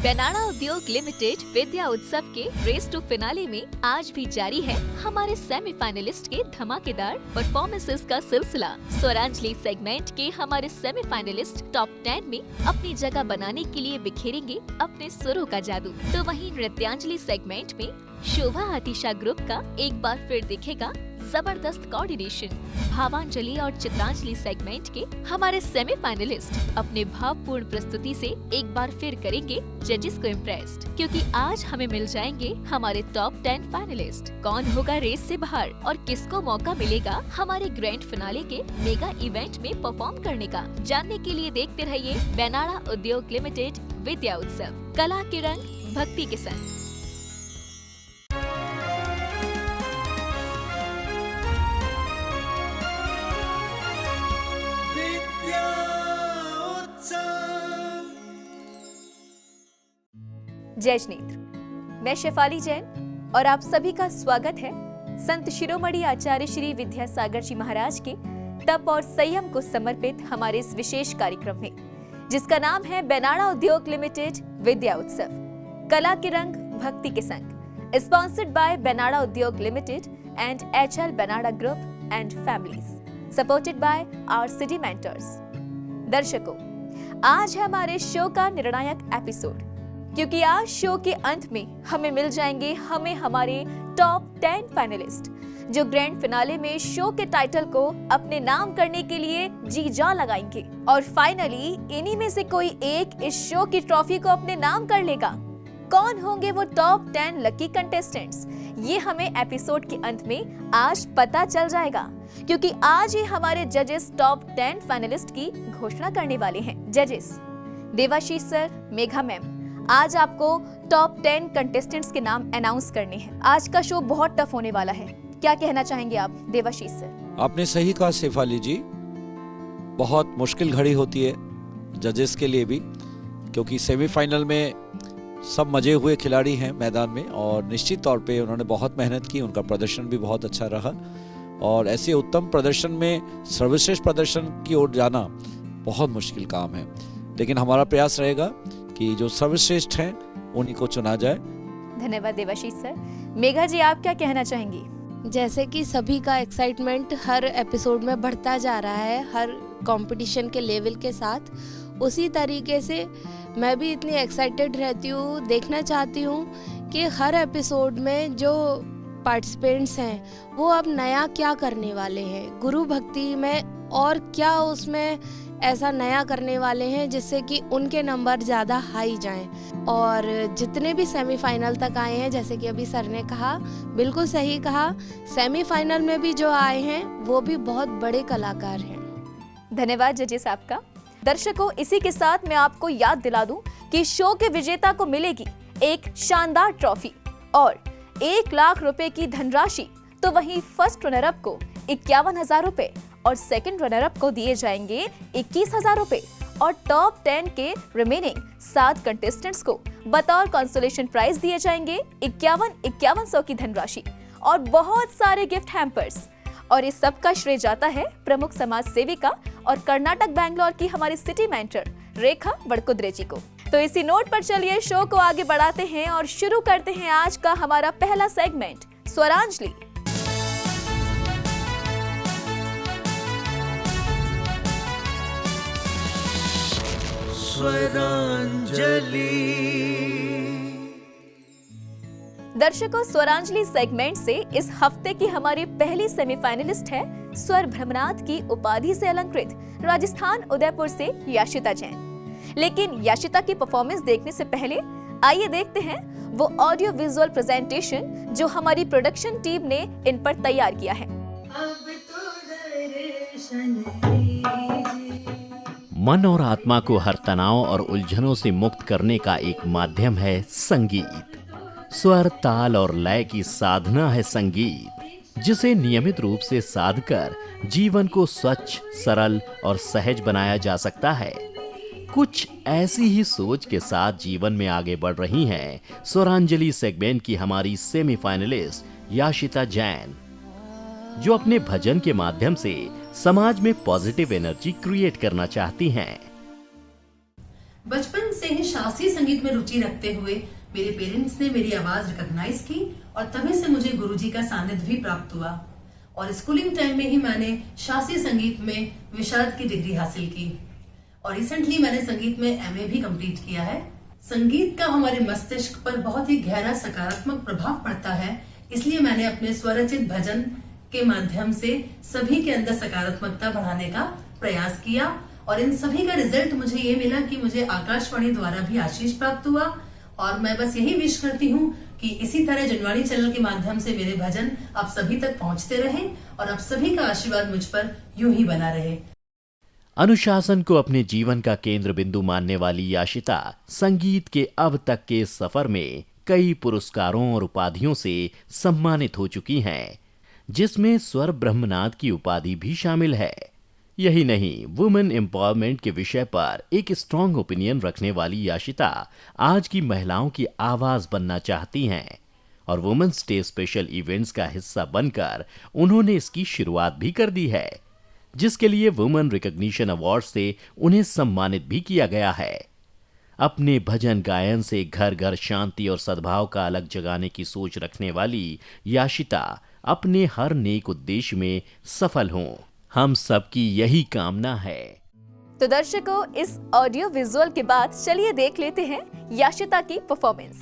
बेनाड़ा Udyog limited विद्या उत्सव के raise to finale में आज भी जारी है हमारे सेमीफाइनलिस्ट के धमाकेदार परफॉर्मेंसेस का सिलसिला। स्वरांजलि सेगमेंट के हमारे सेमीफाइनलिस्ट टॉप 10 में अपनी जगह बनाने के लिए बिखेरेंगे अपने सुरों का जादू। तो वहीं नृत्यांजलि सेगमेंट में शोभा आतिशा ग्रुप का एक बार फिर दिखेगा जबरदस्त कोऑर्डिनेशन। भावांजलि और चित्रांजलि सेगमेंट के हमारे सेमीफाइनलिस्ट अपने भावपूर्ण प्रस्तुति से एक बार फिर करेंगे जजेस को इम्प्रेस्ड, क्योंकि आज हमें मिल जाएंगे हमारे टॉप 10 फाइनलिस्ट। कौन होगा रेस से बाहर और किसको मौका मिलेगा हमारे ग्रैंड फिनाले के मेगा इवेंट में परफॉर्म करने का, जानने के लिए देखते रहिए बेनाड़ा उद्योग लिमिटेड विद्या उत्सव, कला के रंग भक्ति के संग। जय नेत्र, मैं शेफाली जैन और आप सभी का स्वागत है संत शिरोमणि आचार्य श्री विद्यासागर जी महाराज के तप और संयम को समर्पित हमारे इस विशेष कार्यक्रम में, जिसका नाम है बेनाड़ा उद्योग लिमिटेड विद्या उत्सव, कला के रंग भक्ति के संग, sponsored by Benada Udyog limited and HL Benada group and families, supported by our city mentors. दर्शकों, आज है हमारे शो का निर्णायक एपिसोड, क्योंकि आज शो के अंत में हमें मिल जाएंगे हमारे टॉप 10 फाइनलिस्ट, जो ग्रैंड फिनाले में शो के टाइटल को अपने नाम करने के लिए जी जान लगाएंगे। और फाइनली इन्हीं में से कोई एक इस शो की ट्रॉफी को अपने नाम कर लेगा। कौन होंगे वो टॉप 10 लकी कंटेस्टेंट्स, ये हमें एपिसोड के अंत में आज पता चल जाएगा, क्योंकि आज ही हमारे जजेस टॉप 10 फाइनलिस्ट की घोषणा करने वाले हैं। जजेस देवाशीष सर, मेघा मैम, आज आपको टॉप 10 कंटेस्टेंट्स के नाम अनाउंस करने हैं। आज का शो बहुत टफ होने वाला है, क्या कहना चाहेंगे आप देवाशीष सर? आपने सही कहा शेफाली जी, बहुत मुश्किल घड़ी होती है जजेस के लिए भी, क्योंकि सेमीफाइनल में सब मजे हुए खिलाड़ी हैं मैदान में और निश्चित तौर पे उन्होंने बहुत मेहनत की, उनका प्रदर्शन भी बहुत अच्छा रहा और ऐसे उत्तम प्रदर्शन में सर्वश्रेष्ठ प्रदर्शन की ओर जाना बहुत मुश्किल काम है, लेकिन हमारा प्रयास रहेगा कि जो सर्वश्रेष्ठ हैं उन्हीं को चुना जाए। धन्यवाद देवाशीष सर। मेघा जी, आप क्या कहना चाहेंगी? जैसे कि सभी का एक्साइटमेंट हर एपिसोड में बढ़ता जा रहा है हर कंपटीशन के लेवल के साथ, उसी तरीके से मैं भी इतनी एक्साइटेड रहती हूँ, देखना चाहती हूँ कि हर एपिसोड में जो पार्टिसिपेंट्स हैं वो अब नया क्या करने वाले हैं गुरु भक्ति में, और क्या उसमें ऐसा नया करने वाले हैं जिससे कि उनके नंबर ज़्यादा हाई जाएं। और जितने भी सेमीफाइनल तक आए हैं, जैसे कि अभी सर ने कहा, बिल्कुल सही कहा, सेमीफाइनल में भी जो आए हैं वो भी बहुत बड़े कलाकार हैं। धन्यवाद जजेस आपका। दर्शकों, इसी के साथ मैं आपको याद दिला दूं कि शो के विजेता को मिलेगी एक शानदार ट्रॉफी और 1 लाख रुपए की धनराशि। तो वहीं फर्स्ट रनर अप को 51,000 रुपए और सेकंड रनर अप को दिए जाएंगे 21,000 रुपए और टॉप 10 के रिमेनिंग 7 कंटेस्टेंट्स को बतौर कंसोलेशन प्राइज दिए जाएंगे 51,100 की धनराशि और बहुत सारे गिफ्ट हैम्पर्स। और इस सब का श्रेय जाता है प्रमुख समाज सेविका और कर्नाटक बैंगलोर की हमारी सिटी मेंटर रेखा वड़कुद्रे जी को। तो इसी नोट पर चलिए शो को आगे बढ़ाते हैं और शुरू करते हैं आज का हमारा पहला सेगमेंट, स्वरांजलि। स्वरांजलि। दर्शकों, स्वरांजलि सेगमेंट से इस हफ्ते की हमारी पहली सेमीफाइनलिस्ट है स्वर ब्रह्मनाथ की उपाधि से अलंकृत राजस्थान उदयपुर से याशिता जैन। लेकिन याशिता की परफॉर्मेंस देखने से पहले आइए देखते हैं वो ऑडियो विजुअल प्रेजेंटेशन जो हमारी प्रोडक्शन टीम ने इन पर तैयार किया है। मन और आत्मा को हर तनाव और उलझनों से मुक्त करने का एक माध्यम है संगीत। स्वर, ताल और लय की साधना है संगीत, जिसे नियमित रूप से साध कर जीवन को स्वच्छ, सरल और सहज बनाया जा सकता है। कुछ ऐसी ही सोच के साथ जीवन में आगे बढ़ रही हैं स्वरांजलि सेगमेंट की हमारी सेमीफाइनलिस्ट याशिता जैन, जो अपने भजन के माध्यम से समाज में पॉजिटिव एनर्जी क्रिएट करना चाहती हैं। बचपन से ही शास्त्रीय संगीत में रुचि रखते हुए मेरे पेरेंट्स ने मेरी आवाज रिकॉग्नाइज की और तभी से मुझे गुरुजी का सानिध्य भी प्राप्त हुआ। और स्कूलिंग टाइम में ही मैंने शास्त्रीय संगीत में विशारद की डिग्री हासिल की और रिसेंटली मैंने संगीत में एमए भी कंप्लीट किया है। संगीत का हमारे मस्तिष्क पर बहुत ही गहरा सकारात्मक प्रभाव पड़ता है, इसलिए मैंने अपने स्वरचित भजन के माध्यम से सभी के अंदर सकारात्मकता बढ़ाने का प्रयास किया और इन सभी का रिजल्ट मुझे ये मिला कि मुझे आकाशवाणी द्वारा भी आशीष प्राप्त हुआ। और मैं बस यही विश करती हूँ कि इसी तरह जनवाणी चैनल के माध्यम से मेरे भजन आप सभी तक पहुँचते रहें और आप सभी का आशीर्वाद मुझ पर यूं ही बना रहे। अनुशासन को अपने जीवन का केंद्र बिंदु मानने वाली याशिता संगीत के अब तक के सफर में कई पुरस्कारों और उपाधियों से सम्मानित हो चुकी हैं, जिसमें स्वर ब्रह्मनाद की उपाधि भी शामिल है। यही नहीं, वुमेन एम्पावरमेंट के विषय पर एक स्ट्रॉन्ग ओपिनियन रखने वाली याशिता आज की महिलाओं की आवाज बनना चाहती हैं और वुमेन्स डे स्पेशल इवेंट्स का हिस्सा बनकर उन्होंने इसकी शुरुआत भी कर दी है, जिसके लिए वुमेन रिकॉग्निशन अवार्ड से उन्हें सम्मानित भी किया गया है। अपने भजन गायन से घर घर शांति और सद्भाव का अलग जगाने की सोच रखने वाली याशिता अपने हर नेक उद्देश्य में सफल हों, हम सबकी यही कामना है। तो दर्शकों, इस ऑडियो विजुअल के बाद चलिए देख लेते हैं याशिता की परफॉर्मेंस।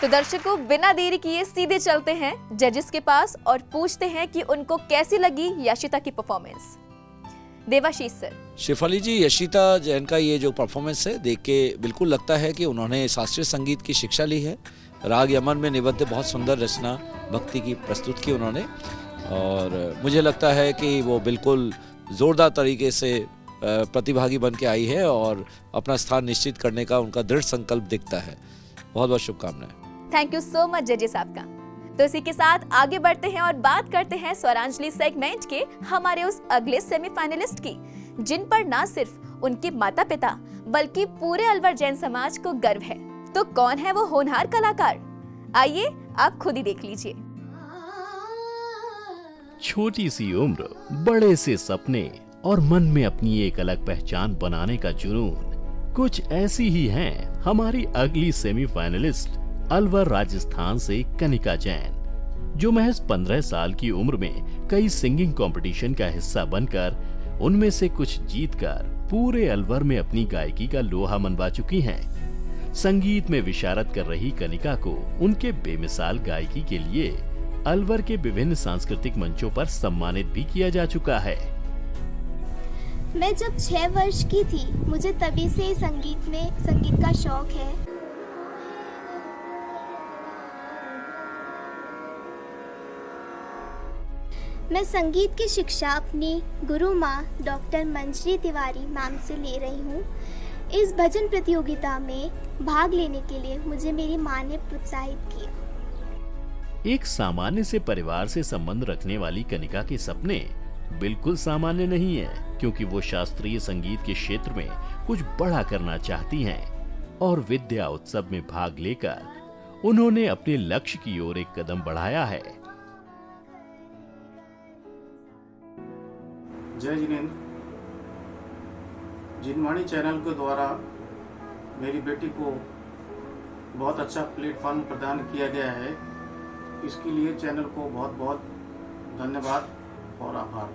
तो दर्शकों, बिना देरी किए सीधे चलते हैं जजेस के पास और पूछते हैं कि उनको कैसी लगी याशिता की परफॉर्मेंस। देवाशीष सर। शेफाली जी, यशिता जैन का ये जो परफॉर्मेंस है देख के बिल्कुल लगता है कि उन्होंने शास्त्रीय संगीत की शिक्षा ली है राग यमन में निबद्ध बहुत सुंदर रचना भक्ति की प्रस्तुत की उन्होंने, और मुझे लगता है कि वो बिल्कुल ज़ोरदार तरीके से प्रतिभागी बन के आई है और अपना स्थान निश्चित करने का उनका दृढ़ संकल्प दिखता है। बहुत बहुत शुभकामनाएं। थैंक यू सो मच जजेस आपका। तो इसी के साथ आगे बढ़ते हैं और बात करते हैं स्वरांजलि सेगमेंट के हमारे उस अगले सेमीफाइनलिस्ट की, जिन पर ना सिर्फ उनके माता पिता बल्कि पूरे अलवर जैन समाज को गर्व है। तो कौन है वो होनहार कलाकार? आइए आप खुद ही देख लीजिए। छोटी सी उम्र, बड़े से सपने और मन में अपनी एक अलग पहचान बनाने का जुनून, कुछ ऐसी ही हैं हमारी अगली सेमीफाइनलिस्ट अलवर राजस्थान से कनिका जैन, जो महज 15 साल की उम्र में कई सिंगिंग कंपटीशन का हिस्सा बनकर उनमें से कुछ जीतकर पूरे अलवर में अपनी गायकी का लोहा मनवा चुकी हैं। संगीत में विशारत कर रही कनिका को उनके बेमिसाल गायकी के लिए अलवर के विभिन्न सांस्कृतिक मंचों पर सम्मानित भी किया जा चुका है। मैं जब 6 वर्ष की थी, मुझे तभी से संगीत का शौक है। मैं संगीत की शिक्षा अपनी गुरु माँ डॉक्टर मंजरी तिवारी मैम से ले रही हूँ। इस भजन प्रतियोगिता में भाग लेने के लिए मुझे मेरी माँ ने प्रोत्साहित किया। एक सामान्य से परिवार से संबंध रखने वाली कनिका के सपने बिल्कुल सामान्य नहीं है, क्योंकि वो शास्त्रीय संगीत के क्षेत्र में कुछ बड़ा करना चाहती हैं और विद्या उत्सव में भाग लेकर उन्होंने अपने लक्ष्य की ओर एक कदम बढ़ाया है। जय जिनेंद्र। जिनवाणी चैनल के द्वारा मेरी बेटी को बहुत अच्छा प्लेटफॉर्म प्रदान किया गया है, इसके लिए चैनल को बहुत बहुत धन्यवाद और आभार।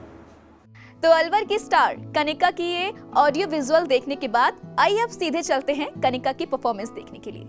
तो अलवर की स्टार कनिका की ये ऑडियो विजुअल देखने के बाद आइए अब सीधे चलते हैं कनिका की परफॉर्मेंस देखने के लिए।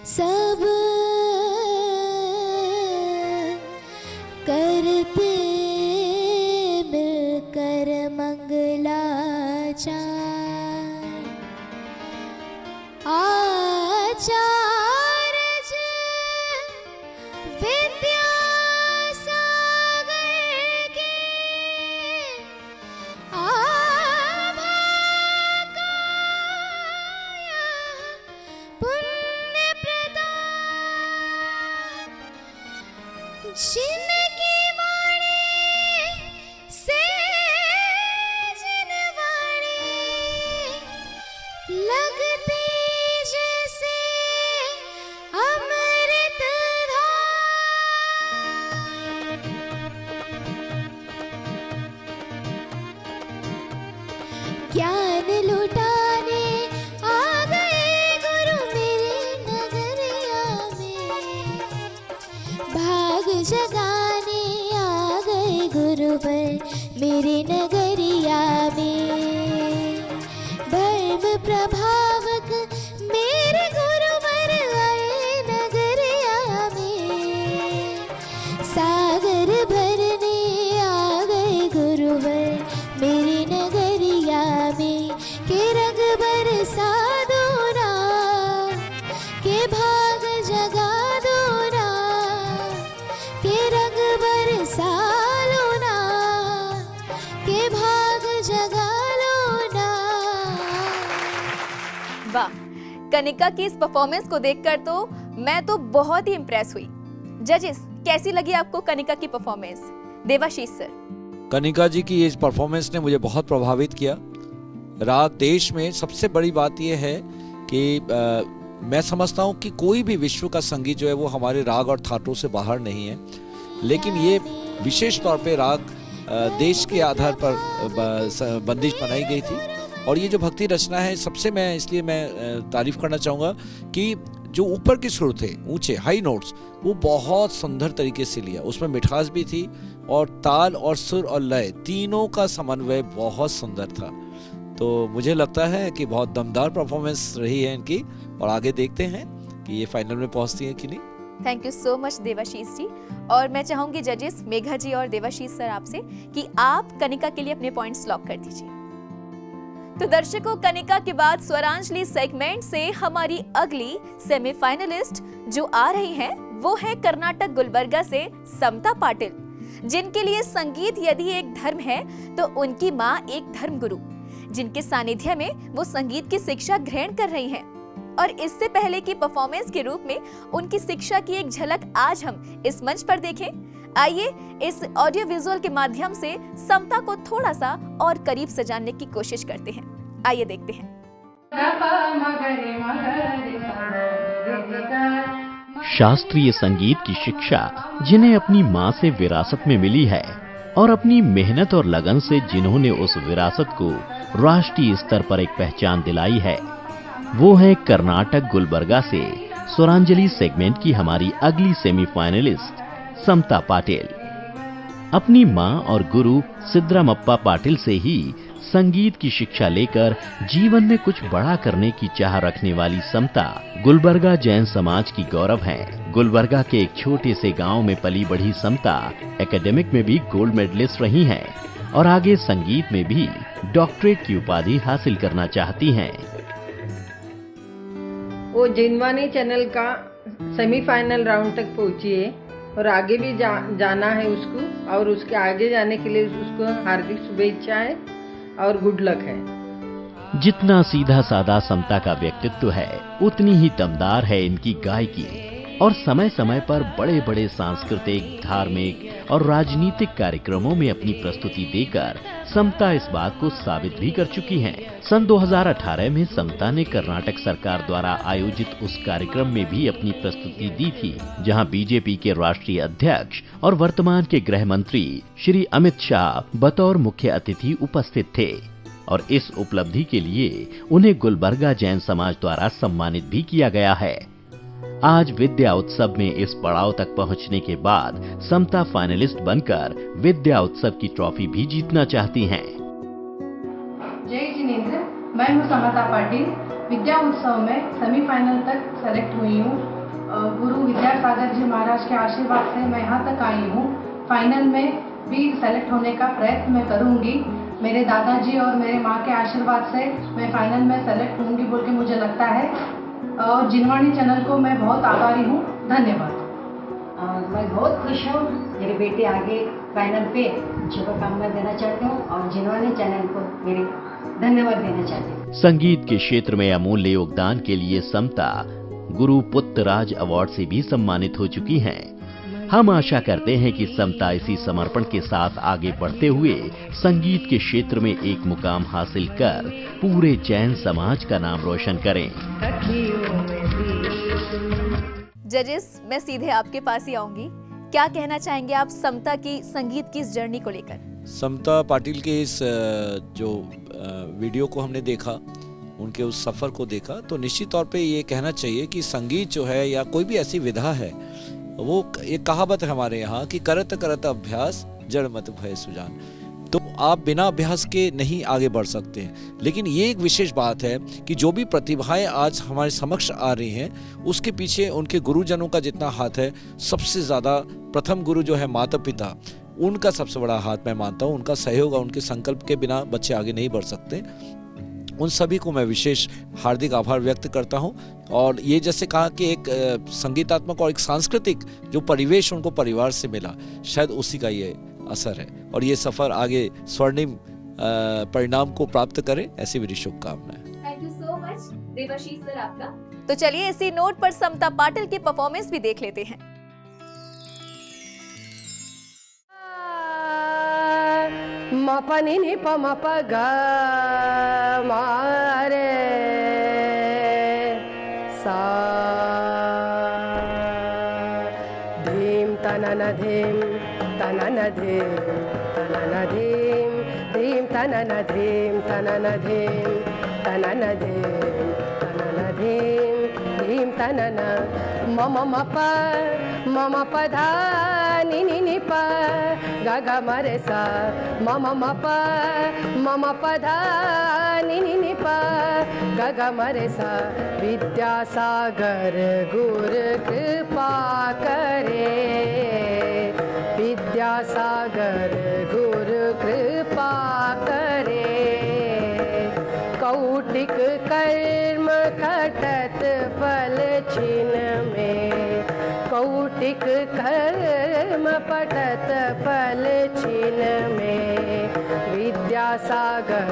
सब करते मिलकर मंगलाचार, आचार्य विद्यासागर के जिनकी वाणी से जिनवाणी लगती जैसे अमृत ज्ञान लुटाने आ गए गुरु मेरे नगरिया में, भाग जगाने आ गए गुरुवर मेरे नगरिया में, धर्म प्रभावक मेरे गुरुवर आए नगरिया में, सागर भरने आ गए गुरुवर मेरे नगरिया में, के रंग बरसा दो ना, के भाग जगा दो ना, के रंग बरसा लो ना, के भाग जगा लो ना। वाह, कनिका की इस परफॉर्मेंस को देखकर तो मैं तो बहुत ही इम्प्रेस हुई। जजेस, कैसी लगी आपको कनिका की परफॉर्मेंस? देवाशीष सर। कनिका जी की इस परफॉर्मेंस ने मुझे बहुत प्रभावित किया। राग देश में सबसे बड़ी बात यह है कि मैं समझता हूँ कि कोई भी विश्व का संगीत जो है वो हमारे राग और थाटों से बाहर नहीं है, लेकिन ये विशेष तौर पे राग देश के आधार पर बंदिश बनाई गई थी और ये जो भक्ति रचना है, सबसे मैं इसलिए मैं तारीफ करना चाहूँगा कि जो ऊपर के सुर थे, ऊंचे हाई नोट्स, वो बहुत सुंदर तरीके से लिया, उसमें मिठास भी थी और ताल और सुर और लय तीनों का समन्वय बहुत सुंदर था। तो मुझे लगता है कि बहुत दमदार परफॉर्मेंस रही है इनकी और आगे देखते हैं कि ये फाइनल में पहुंचती है कि नहीं। Thank you so much Devashish ji. और मैं चाहूंगी जजेस मेघा जी और देवाशीष सर आपसे कि आप कनिका के लिए अपने पॉइंट्स लॉक कर दीजिए। तो दर्शकों, कनिका के बाद स्वरांजलि सेगमेंट से हमारी अगली सेमीफाइनलिस्ट जो आ रही हैं वो है कर्नाटक गुलबर्गा से समता पाटिल, जिनके लिए संगीत यदि एक धर्म है तो उनकी माँ एक धर्म गुरु, जिनके सानिध्य में वो संगीत की शिक्षा ग्रहण कर रही हैं। और इससे पहले की परफॉर्मेंस के रूप में उनकी शिक्षा की एक झलक आज हम इस मंच पर देखें। आइए इस ऑडियो विजुअल के माध्यम से समता को थोड़ा सा और करीब से जानने की कोशिश करते हैं। आइए देखते हैं। शास्त्रीय संगीत की शिक्षा जिन्हें अपनी माँ से विरासत में मिली है और अपनी मेहनत और लगन से जिन्होंने उस विरासत को राष्ट्रीय स्तर पर एक पहचान दिलाई है, वो है कर्नाटक गुलबर्गा से स्वरांजलि सेगमेंट की हमारी अगली सेमीफाइनलिस्ट समता पाटिल। अपनी मां और गुरु सिद्धरामप्पा पाटिल से ही संगीत की शिक्षा लेकर जीवन में कुछ बड़ा करने की चाह रखने वाली समता गुलबर्गा जैन समाज की गौरव हैं। गुलबर्गा के एक छोटे से गांव में पली बढ़ी समता एकेडमिक में भी गोल्ड मेडलिस्ट रही हैं और आगे संगीत में भी डॉक्टरेट की उपाधि हासिल करना चाहती हैं। वो जिनवानी चैनल का सेमीफाइनल राउंड तक पहुंची है और आगे भी जाना है उसको, और उसके आगे जाने के लिए उसको हार्दिक शुभेच्छा है और गुड लक है। जितना सीधा साधा समता का व्यक्तित्व है, उतनी ही दमदार है इनकी गायकी और समय समय पर बड़े बड़े सांस्कृतिक, धार्मिक और राजनीतिक कार्यक्रमों में अपनी प्रस्तुति देकर समता इस बात को साबित भी कर चुकी हैं। सन 2018 में समता ने कर्नाटक सरकार द्वारा आयोजित उस कार्यक्रम में भी अपनी प्रस्तुति दी थी, जहां बीजेपी के राष्ट्रीय अध्यक्ष और वर्तमान के गृह मंत्री श्री अमित शाह बतौर मुख्य अतिथि उपस्थित थे और इस उपलब्धि के लिए उन्हें गुलबर्गा जैन समाज द्वारा सम्मानित भी किया गया है। आज विद्या उत्सव में इस पड़ाव तक पहुंचने के बाद समता फाइनलिस्ट बनकर विद्या उत्सव की ट्रॉफी भी जीतना चाहती हैं। जय जिनेंद्र, मैं हूँ समता पाटिल। विद्या उत्सव में सेमीफाइनल तक सेलेक्ट हुई हूँ। गुरु विद्यासागर जी महाराज के आशीर्वाद से मैं यहाँ तक आई हूँ। फाइनल में भी सेलेक्ट होने का प्रयत्न मैं करूँगी। मेरे दादाजी और मेरे माँ के आशीर्वाद से मैं फाइनल में सेलेक्ट होंगी बोल के मुझे लगता है। और जिनवाणी चैनल को मैं बहुत आभारी हूँ। धन्यवाद। मैं बहुत खुश हूँ। मेरे बेटे आगे फाइनल पे शुभकामनाएं देना चाहती हूँ और जिनवाणी चैनल को मेरे धन्यवाद देना चाहती हूँ। संगीत के क्षेत्र में अमूल्य योगदान के लिए समता गुरु पुत्रराज अवार्ड से भी सम्मानित हो चुकी हैं। हम आशा करते हैं कि समता इसी समर्पण के साथ आगे बढ़ते हुए संगीत के क्षेत्र में एक मुकाम हासिल कर पूरे जैन समाज का नाम रोशन करें। जजेस, मैं सीधे आपके पास ही आऊंगी। क्या कहना चाहेंगे आप समता की संगीत की इस जर्नी को लेकर? समता पाटिल के इस जो वीडियो को हमने देखा, उनके उस सफर को देखा, तो निश्चित तौर पे ये कहना चाहिए कि संगीत जो है या कोई भी ऐसी विधा है, वो एक कहावत है हमारे यहाँ कि करत करत अभ्यास जड़ मत भय सुजान। तो आप बिना अभ्यास के नहीं आगे बढ़ सकते हैं। लेकिन ये एक विशेष बात है कि जो भी प्रतिभाएं आज हमारे समक्ष आ रही हैं, उसके पीछे उनके गुरुजनों का जितना हाथ है, सबसे ज़्यादा प्रथम गुरु जो है माता पिता, उनका सबसे बड़ा हाथ मैं मानता हूँ। उनका सहयोग और उनके संकल्प के बिना बच्चे आगे नहीं बढ़ सकते। उन सभी को मैं विशेष हार्दिक आभार व्यक्त करता हूं। और ये जैसे कहा कि एक संगीतात्मक और एक सांस्कृतिक जो परिवेश उनको परिवार से मिला, शायद उसी का ये असर है और ये सफर आगे स्वर्णिम परिणाम को प्राप्त करे, ऐसी मेरी शुभकामनाएं। Thank you so much Devashish sir आपका। तो चलिए इसी नोट पर समता पाटिल की परफॉर्मेंस भी देख लेते हैं। म प नि नि प म प ग म रे सा धीम तनन धीम तनन धीम तनन धीम धीम तनन धीम तनन धीम तनन धीम तनन धीम धीम तनन मम मम पधा नि नि नि प ग ग म रे सा मम पधा नि नि नि प ग ग म रे सा विद्यासागर गुरु कृपा करे विद्यासागर गुरु कृपा करे कौटिक कर्म कटत फल छिन में कौटिक कर्म पटत फल छिन में विद्यासागर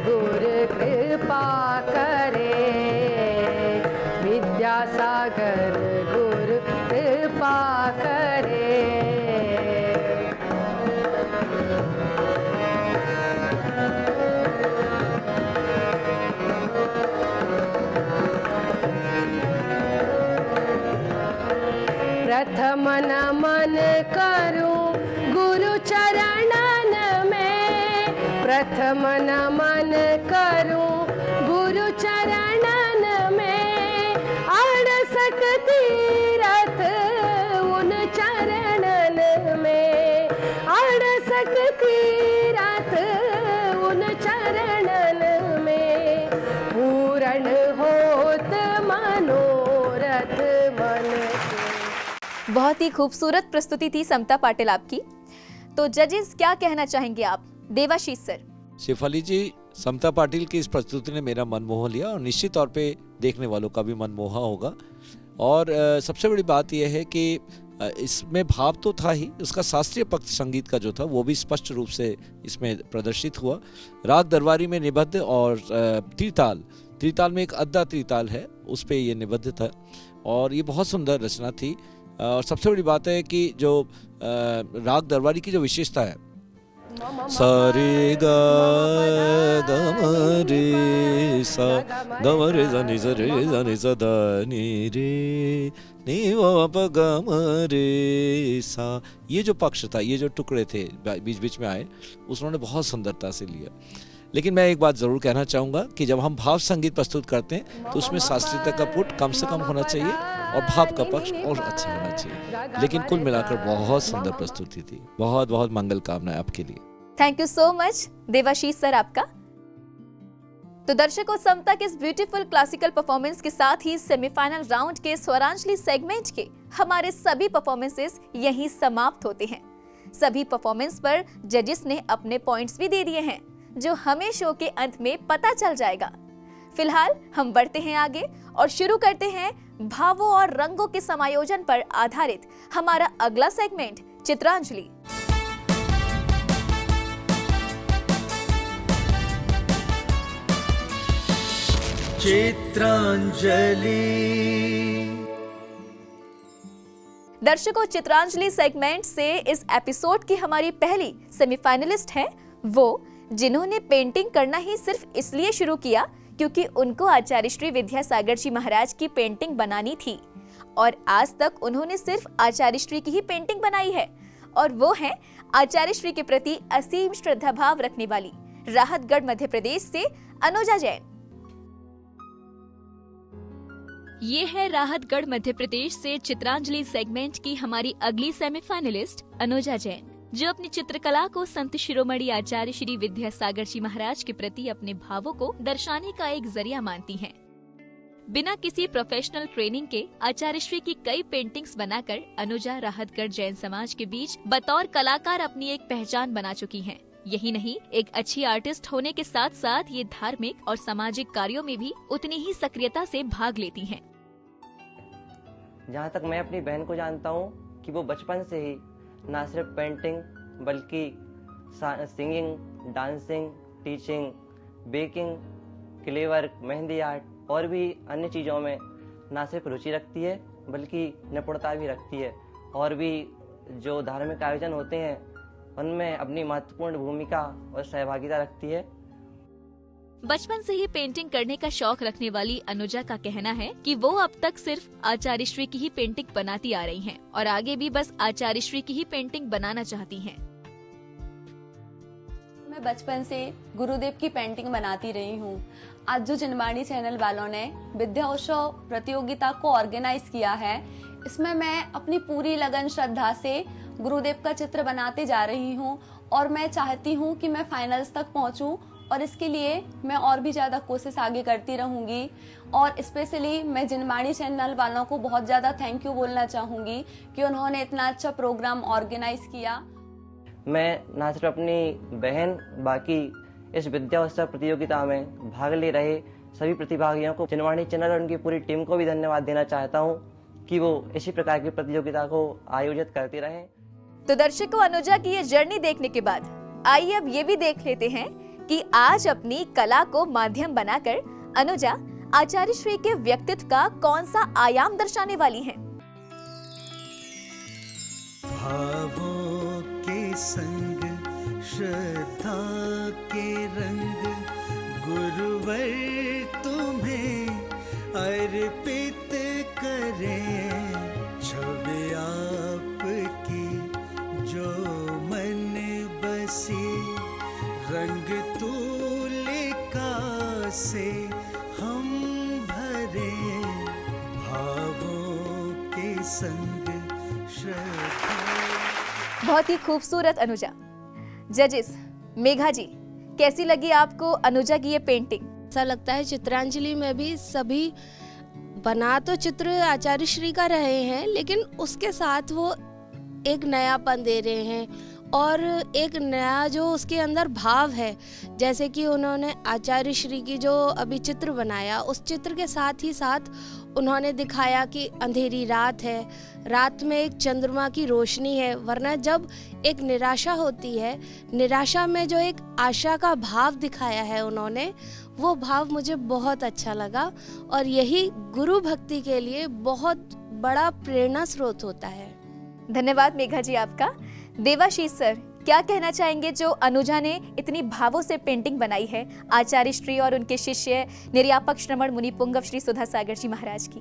गुरु कृपा करे विद्यासागर गुरु कृपा करे। प्रथम नमन करूं गुरु चरणन में प्रथम नमन करूं गुरु चरणन में अड़सक तीरथ उन चरणन में अड़सक तीरथ उन चरणन में पूर्ण होत मनोरथ मन। बहुत ही खूबसूरत प्रस्तुति थी समता पाटिल आपकी। तो जजेस क्या कहना चाहेंगे आप? देवाशीष सर। शेफाली जी, समता पाटिल की इस प्रस्तुति ने मेरा मन मोह लिया और निश्चित तौर पे देखने वालों का भी मन मोहा होगा। और सबसे बड़ी बात यह है कि इसमें भाव तो था ही, उसका शास्त्रीय पक्ष संगीत का जो था वो भी स्पष्ट रूप से इसमें प्रदर्शित हुआ। राग दरबारी में निबद्ध और त्रिताल में एक अद्दा त्रिताल है, उस पे ये निबद्ध था और ये बहुत सुंदर रचना थी। और सबसे बड़ी बात है कि जो राग दरबारी की जो विशेषता है, सारे गा ग रे सा ग रे ज नि ज रे ज नि ज द नि रे नि व प ग म रे सा, ये जो पक्ष था, ये जो टुकड़े थे बीच बीच में आए, उसने बहुत सुंदरता से लिया। लेकिन मैं एक बात जरूर कहना चाहूँगा कि जब हम भाव संगीत प्रस्तुत करते हैं तो उसमें शास्त्रीयता का पुट कम से कम होना चाहिए और भाव का पक्ष और अच्छा होना चाहिए। लेकिन कुल मिलाकर बहुत सुंदर प्रस्तुति थी। बहुत बहुत मंगल कामनाएं आपके लिए। Thank you so much Devashish sir आपका। तो दर्शकों, समता के इस ब्यूटीफुल क्लासिकल परफॉर्मेंस के साथ ही सेमीफाइनल राउंड के स्वरांजलि सेगमेंट के हमारे सभी परफॉर्मेंसेस यहीं समाप्त होते हैं। सभी परफॉर्मेंस पर जजेस ने अपने पॉइंट्स भी दे दिए हैं, जो हमें शो के अंत में पता चल जाएगा। फिलहाल हम बढ़ते हैं आगे और शुरू करते हैं भावों और रंगों के समायोजन पर आधारित हमारा अगला सेगमेंट, चित्रांजलि। चित्रांजलि। दर्शकों, चित्रांजलि सेगमेंट से इस एपिसोड की हमारी पहली सेमीफाइनलिस्ट है वो जिन्होंने पेंटिंग करना ही सिर्फ इसलिए शुरू किया क्योंकि उनको आचार्य श्री विद्यासागर जी महाराज की पेंटिंग बनानी थी और आज तक उन्होंने सिर्फ आचार्य श्री की ही पेंटिंग बनाई है, और वो है आचार्य श्री के प्रति असीम श्रद्धा भाव रखने वाली राहतगढ़ मध्य प्रदेश से अनुजा जैन। ये है राहतगढ़ मध्य प्रदेश से चित्रांजलि सेगमेंट की हमारी अगली सेमीफाइनलिस्ट अनुजा जैन, जो अपनी चित्रकला को संत शिरोमणि आचार्य श्री विद्यासागर जी महाराज के प्रति अपने भावों को दर्शाने का एक जरिया मानती हैं। बिना किसी प्रोफेशनल ट्रेनिंग के आचार्य श्री की कई पेंटिंग्स बनाकर अनुजा राहतगढ़ जैन समाज के बीच बतौर कलाकार अपनी एक पहचान बना चुकी हैं। यही नहीं, एक अच्छी आर्टिस्ट होने के साथ साथ ये धार्मिक और सामाजिक कार्यों में भी उतनी ही सक्रियता से भाग लेती हैं। जहाँ तक मैं अपनी बहन को जानता हूँ कि वो बचपन से ही ना सिर्फ पेंटिंग बल्कि singing, dancing, teaching, baking, clay work, mehndi art और भी अन्य चीज़ों में ना सिर्फ रुचि रखती है बल्कि निपुणता भी रखती है, और भी जो धार्मिक आयोजन होते हैं उनमें अपनी महत्वपूर्ण भूमिका और सहभागिता रखती है। बचपन से ही पेंटिंग करने का शौक रखने वाली अनुजा का कहना है कि वो अब तक सिर्फ आचार्य श्री की ही पेंटिंग बनाती आ रही हैं और आगे भी बस आचार्य श्री की ही पेंटिंग बनाना चाहती हैं। मैं बचपन से गुरुदेव की पेंटिंग बनाती रही हूँ। आज जो जिनवाणी चैनल वालों ने विद्या उत्सव प्रतियोगिता को ऑर्गेनाइज किया है, इसमें मैं अपनी पूरी लगन श्रद्धा से गुरुदेव का चित्र बनाते जा रही हूँ और मैं चाहती हूँ कि मैं फाइनल्स तक पहुँचूँ और इसके लिए मैं और भी ज़्यादा कोशिश आगे करती रहूँगी। और स्पेशली मैं जिनवाणी चैनल वालों को बहुत ज़्यादा थैंक यू बोलना चाहूँगी कि उन्होंने इतना अच्छा प्रोग्राम ऑर्गेनाइज किया। मैं ना सिर्फ अपनी बहन बाकी इस विद्या उत्सव प्रतियोगिता में भाग ले रहे सभी प्रतिभागियों को, जिनवाणी चैनल और उनकी पूरी टीम को भी धन्यवाद देना चाहता हूँ कि वो इसी प्रकार की प्रतियोगिता को आयोजित करती रहें। तो दर्शकों, अनुजा की ये जर्नी देखने के बाद आइए अब ये भी देख लेते हैं कि आज अपनी कला को माध्यम बनाकर अनुजा आचार्य श्री के व्यक्तित्व का कौन सा आयाम दर्शाने वाली हैं। भावों के संग श्रद्धा के रंग गुरुवर तुम्हें अर्पित करें, छवि आपकी जो मन बसी, रंग तुलिका से हम भरे, भावों के संग श्रद्धा। बहुत ही खूबसूरत अनुजा। जजेस मेघा जी, कैसी लगी आपको अनुजा की ये पेंटिंग? ऐसा लगता है चित्रांजलि में भी सभी बना तो चित्र आचार्य श्री का रहे हैं, लेकिन उसके साथ वो एक नयापन दे रहे हैं और एक नया जो उसके अंदर भाव है। जैसे कि उन्होंने आचार्य श्री की जो अभी चित्र बनाया, उस चित्र के साथ ही साथ उन्होंने दिखाया कि अंधेरी रात है, रात में एक चंद्रमा की रोशनी है, वरना जब एक निराशा होती है, निराशा में जो एक आशा का भाव दिखाया है उन्होंने, वो भाव मुझे बहुत अच्छा लगा और यही गुरु भक्ति के लिए बहुत बड़ा प्रेरणा स्रोत होता है। धन्यवाद मेघा जी आपका। देवाशीष सर, क्या कहना चाहेंगे जो अनुजा ने इतनी भावों से पेंटिंग बनाई है आचार्य श्री और उनके शिष्य निर्यापक श्रमण मुनि पुंगव श्री सुधा सागर जी महाराज की?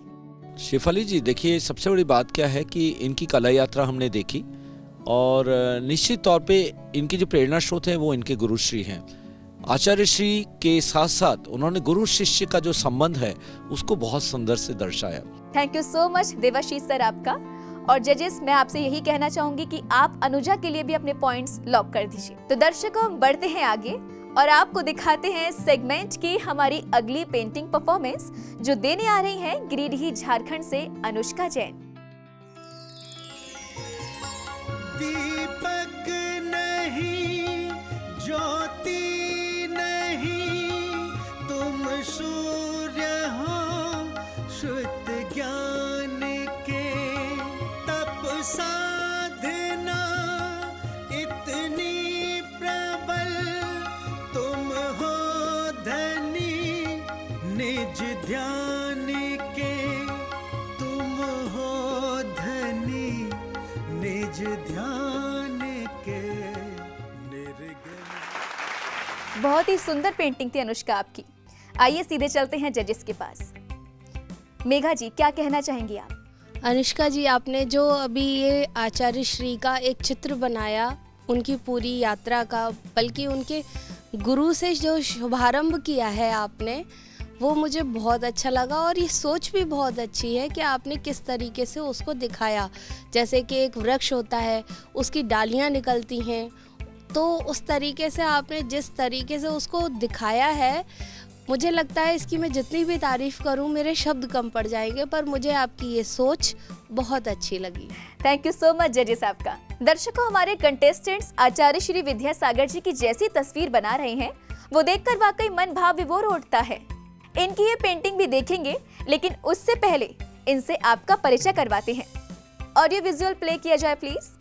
शेफाली जी, देखिए सबसे बड़ी बात क्या है कि इनकी कला यात्रा हमने देखी और निश्चित तौर पे इनके जो प्रेरणा स्रोत हैं वो इनके गुरुश्री हैं। आचार्य श्री के साथ साथ उन्होंने गुरु शिष्य का जो संबंध है उसको बहुत सुंदर से दर्शाया। Thank you so much Devashish sir आपका। और जजेस, मैं आपसे यही कहना चाहूंगी कि आप अनुजा के लिए भी अपने पॉइंट्स लॉक कर दीजिए। तो दर्शकों, हम बढ़ते हैं आगे और आपको दिखाते हैं सेगमेंट की हमारी अगली पेंटिंग परफॉर्मेंस, जो देने आ रही हैं गिरिडीह झारखंड से अनुष्का जैन। दीपक नहीं, ज्योति नहीं, तुम सूर्य हो शुद्ध ज्ञान के, तप साधना इतनी प्रबल, तुम हो धनी निज ध्यान के, तुम हो धनी निज ध्यान के निर्गुण। बहुत ही सुंदर पेंटिंग थी अनुष्का आपकी। आइए सीधे चलते हैं जजेस के पास। मेघा जी, क्या कहना चाहेंगी आप? अनुष्का जी, आपने जो अभी ये आचार्य श्री का एक चित्र बनाया, उनकी पूरी यात्रा का, बल्कि उनके गुरु से जो शुभारंभ किया है आपने, वो मुझे बहुत अच्छा लगा और ये सोच भी बहुत अच्छी है कि आपने किस तरीके से उसको दिखाया। जैसे कि एक वृक्ष होता है, उसकी डालियाँ निकलती हैं, तो उस तरीके से आपने जिस तरीके से उसको दिखाया है, मुझे लगता है इसकी मैं जितनी भी तारीफ़ करूं मेरे शब्द कम पड़ जाएंगे, पर मुझे आपकी ये सोच बहुत अच्छी लगी। थैंक यू सो मच जजेस आपका। दर्शकों, हमारे कंटेस्टेंट्स आचार्य श्री विद्या सागर जी की जैसी तस्वीर बना रहे हैं, वो देखकर वाकई मन भाव विभोर उठता है। इनकी ये पेंटिंग भी देखेंगे, लेकिन उससे पहले इनसे आपका परिचय करवाते हैं। ऑडियो विजुअल प्ले किया जाए प्लीज।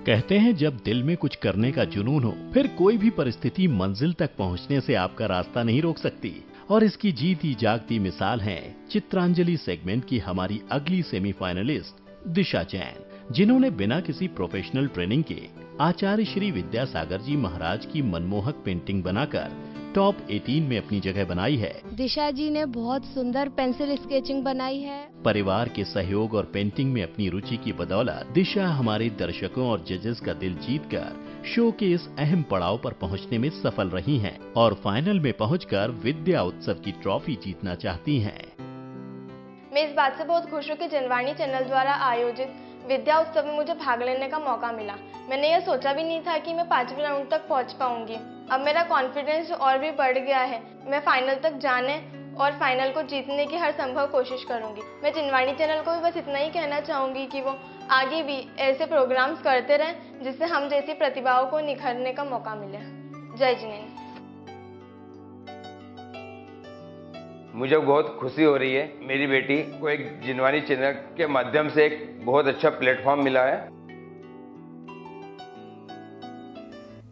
कहते हैं जब दिल में कुछ करने का जुनून हो, फिर कोई भी परिस्थिति मंजिल तक पहुंचने से आपका रास्ता नहीं रोक सकती। और इसकी जीती जागती मिसाल है चित्रांजलि सेगमेंट की हमारी अगली सेमीफाइनलिस्ट दिशा जैन, जिन्होंने बिना किसी प्रोफेशनल ट्रेनिंग के आचार्य श्री विद्यासागर जी महाराज की मनमोहक पेंटिंग बनाकर टॉप 18 में अपनी जगह बनाई है। दिशा जी ने बहुत सुंदर पेंसिल स्केचिंग बनाई है। परिवार के सहयोग और पेंटिंग में अपनी रुचि की बदौलत दिशा हमारे दर्शकों और जजेस का दिल जीतकर शो के इस अहम पड़ाव पर पहुंचने में सफल रही हैं और फाइनल में पहुंचकर विद्या उत्सव की ट्रॉफी जीतना चाहती हैं। मैं इस बात से बहुत खुश हूँ कि जनवाणी चैनल द्वारा आयोजित विद्या उत्सव में मुझे भाग लेने का मौका मिला। मैंने यह सोचा भी नहीं था कि मैं 5वें राउंड तक पहुँच पाऊंगी। अब मेरा कॉन्फिडेंस और भी बढ़ गया है। मैं फाइनल तक जाने और फाइनल को जीतने की हर संभव कोशिश करूंगी। मैं जनवाणी चैनल को भी बस इतना ही कहना चाहूंगी कि वो आगे भी ऐसे प्रोग्राम्स करते रहें जिससे हम जैसी प्रतिभाओं को निखरने का मौका मिले। जय जिनेन्द्र। मुझे बहुत खुशी हो रही है, मेरी बेटी को एक जिनवानी चैनल के माध्यम से एक बहुत अच्छा प्लेटफॉर्म मिला है।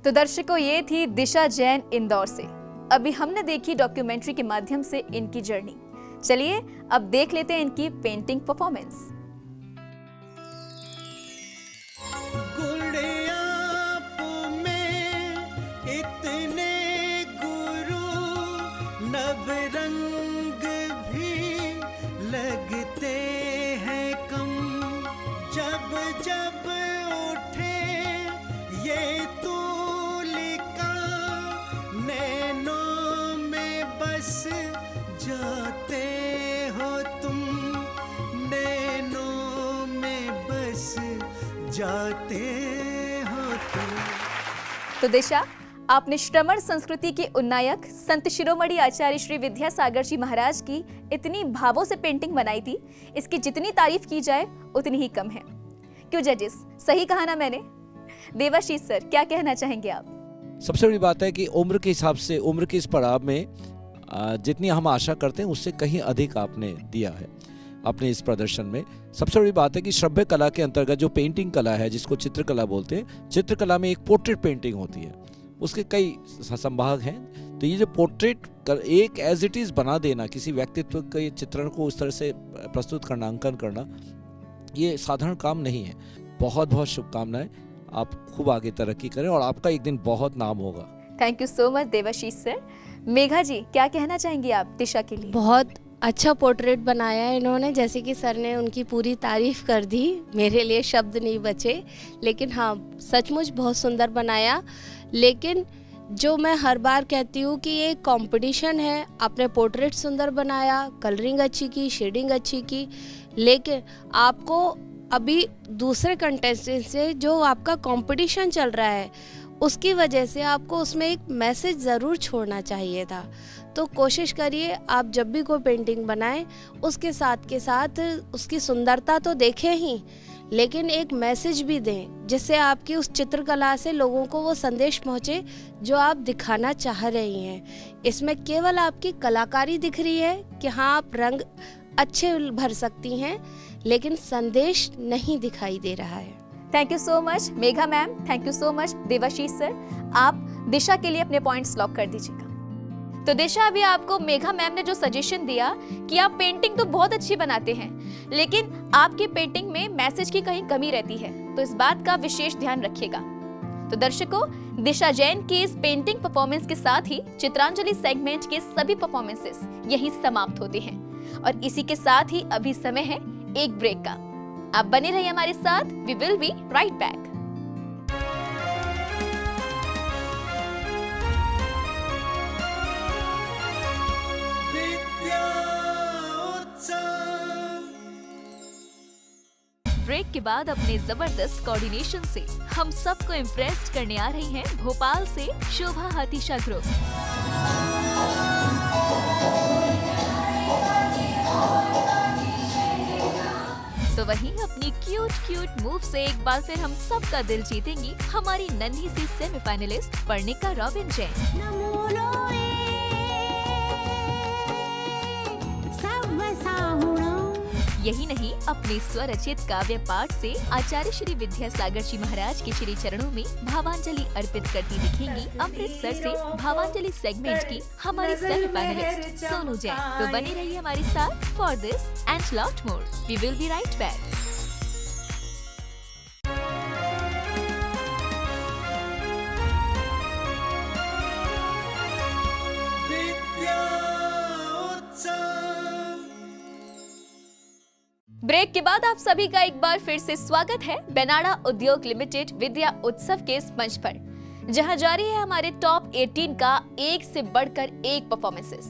तो दर्शकों, ये थी दिशा जैन इंदौर से। अभी हमने देखी डॉक्यूमेंट्री के माध्यम से इनकी जर्नी। चलिए अब देख लेते हैं इनकी पेंटिंग परफॉर्मेंस। नवरंग भी लगते हैं कम, जब जब उठे ये तूलिका नैनों में बस जाते हो तुम, नैनों में बस जाते हो तुम। तो दिशा, आपने श्रमण संस्कृति के उन्नायक संत शिरोमणि आचार्य श्री विद्यासागर जी महाराज की इतनी भावों से पेंटिंग बनाई थी, इसकी जितनी तारीफ की जाए उतनी ही कम है। क्यों जजेस, सही कहा ना मैंने? देवाशीष सर, क्या कहना चाहेंगे आप? सबसे बड़ी बात है कि उम्र के हिसाब से, उम्र के इस पड़ाव में जितनी हम आशा करते हैं उससे कहीं अधिक आपने दिया है अपने इस प्रदर्शन में। सबसे बड़ी बात है कि श्रव्य कला के अंतर्गत जो पेंटिंग कला है, जिसको चित्रकला बोलते हैं, चित्रकला में एक पोर्ट्रेट पेंटिंग होती है, उसके कई संभाग हैं। तो ये जो पोर्ट्रेट एक एज इट इज बना देना, किसी व्यक्तित्व के चित्रण को उस तरह से प्रस्तुत करना, अंकन करना, ये साधारण काम नहीं है। बहुत बहुत शुभकामनाएं, आप खूब आगे तरक्की करें और आपका एक दिन बहुत नाम होगा। Thank you so much Devashish sir. Megha ji, क्या कहना चाहेंगी आप दिशा के लिए? बहुत अच्छा पोर्ट्रेट बनाया है इन्होंने, जैसे कि सर ने उनकी पूरी तारीफ कर दी, मेरे लिए शब्द नहीं बचे। लेकिन हाँ, सचमुच बहुत सुंदर बनाया। लेकिन जो मैं हर बार कहती हूँ कि ये कंपटीशन है, आपने पोर्ट्रेट सुंदर बनाया, कलरिंग अच्छी की, शेडिंग अच्छी की, लेकिन आपको अभी दूसरे कंटेस्टेंट से जो आपका कंपटीशन चल रहा है उसकी वजह से आपको उसमें एक मैसेज ज़रूर छोड़ना चाहिए था। तो कोशिश करिए आप जब भी कोई पेंटिंग बनाएं उसके साथ के साथ उसकी सुंदरता तो देखें ही, लेकिन एक मैसेज भी दें जिससे आपकी उस चित्रकला से लोगों को वो संदेश पहुँचे जो आप दिखाना चाह रही हैं। इसमें केवल आपकी कलाकारी दिख रही है कि हाँ आप रंग अच्छे भर सकती हैं, लेकिन संदेश नहीं दिखाई दे रहा है। Thank you so much Megha ma'am, thank you so much Devashish sir. आप दिशा के लिए अपने पॉइंट्स लॉक कर दीजिएगा। तो दिशा, अभी आपको मेघा मैम ने जो सजेशन दिया कि आप पेंटिंग तो बहुत अच्छी बनाते हैं, लेकिन आपकी पेंटिंग में मैसेज की कहीं कमी रहती है, तो इस बात का विशेष ध्यान रखिएगा। तो दर्शकों, दिशा जैन की इस पेंटिंग परफॉर्मेंस के साथ ही चित्रांजलि सेगमेंट के सभी परफॉर्मेंसेस यही समाप्त होते हैं और इसी के साथ ही अभी समय है एक ब्रेक का। आप बने रहिए हमारे साथ, we will be right back. Break के बाद अपने जबरदस्त कोऑर्डिनेशन से हम सबको इम्प्रेस करने आ रही हैं भोपाल से शोभा हाथीशा ग्रुप। तो वहीं अपनी क्यूट मूव से एक बार फिर हम सबका दिल जीतेंगी हमारी नन्ही सी सेमीफाइनलिस्ट पर्णिका रॉबिन जैन। यही नहीं, अपने स्वरचित काव्य पाठ से आचार्य श्री विद्यासागर जी महाराज के श्री चरणों में भावांजलि अर्पित करती दिखेंगी अमृतसर से भावांजलि सेगमेंट की हमारी सेमीफाइनलिस्ट सोनू जैन। तो बने रहिए हमारे साथ for this and lot more. We will be right back. Break के बाद आप सभी का एक बार फिर से स्वागत है बेनाडा उद्योग लिमिटेड विद्या उत्सव के इस मंच पर, जहां जारी है हमारे टॉप 18 का एक से बढ़कर एक परफॉर्मेंसेस।